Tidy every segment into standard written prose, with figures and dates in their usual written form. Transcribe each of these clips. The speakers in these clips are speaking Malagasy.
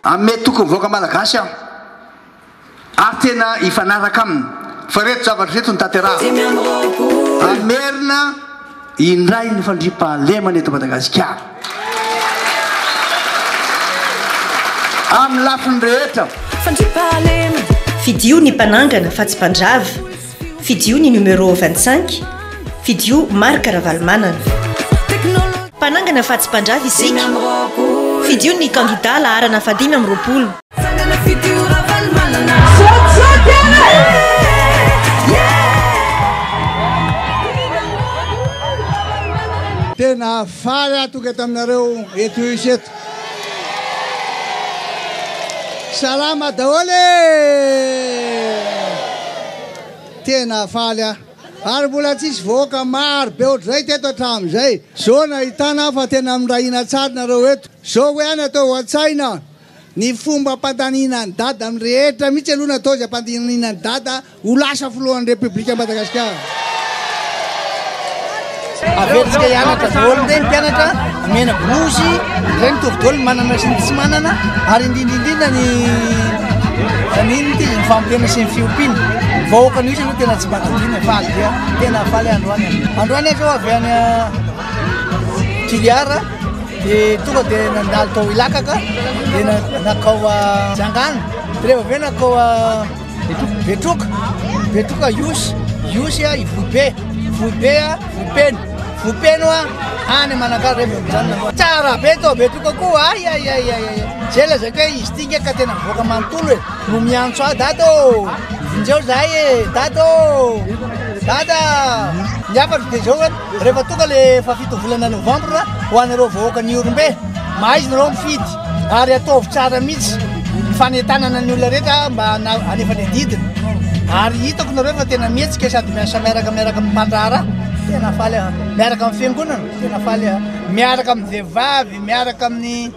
ame tokony voaka malagasy aho ary tena ifanaraka aminy fa reto zavatra reto ny tateraha amerina indray ny fandriam-pahalemana eto Madagasikara amin'ny lafiny rehetra. Fidio ny mpanangana fa tsy mpandrava, fidio ny numéro 25, fidio marika Ravalomanana. Mpanangana fa tsy mpandrava isika, fidio ny kandida laharana fa 520. Tena faly atoka eto aminareo eto iseto. Salama daholo tena faly ary mbola tsisy voaka maro be ohatr'izay teto hatramin'izay. Zao nahitana fa tena mirahina tsara nareo eto. Zao hoe any atao an-tsaina ny fomba ampandanina ny dada amin'ny rehetra mihitsy aloha natao izay ampandanina ny dada ho lasa filohan'ny Repoblika Madagasikara. Averitsika hianatra daholo ireny mpianatra amena blozy ireny mitovy daholo manana sy ny tsy manana ary indrindrindrindra ny ninity ny fampiana sy ny fiompiana vahoaka ny isy aloha tena tsy mankadina faly dia tena faly androany androany zao avy any Tiliara dia tonga dia nandalo tao Ilakaka dia nakao Jangana dia rehefa avy nakao Betroka Iosy i Voibe Voipeny Voipeno any Manakara rehefa mijanona tsara be tao Betroka koa zay lazako hoe izy tia ka tena mivoaka manontolo e no miantso dado injeo zahay dada niafatra dia zao rehefa tonga le fafito volana Novambra ho anareo vahoaka ny Orombe maizy nareo mifidy ary ataovy tsara mihitsy fanetanana ny olona rehetra mba anefa ny didiny ary hitako nareo fa tena mihetsika sady miasa miaraka mandrara tena faly miaraka amin'ny fiangonana tena faly miaraka amin'ny vehivavy miaraka amin'ny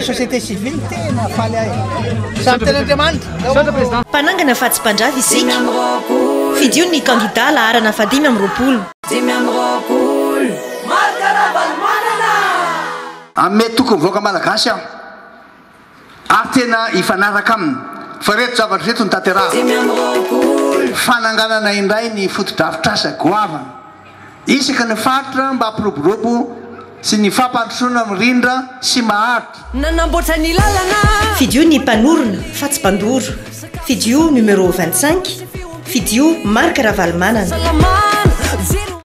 société civile tena faly samy tena Andriamanitra. Mpanangana fa tsy mpandrava isika, fidio ny kandida laharana fa 520. ame tokony voaka malagasy aho ary tena ifanaraka aminy fa reto zavatra reto ny tateraha fananganana indray ny fotodrafitrasa goavana isaka ny faritra mba ampiroborobo sy ny fampandrosoana mirindra sy maharitra. Fidio ny mpanorona fa tsy mpandoro, fidio numéro 25, fidio marika Ravalomanana.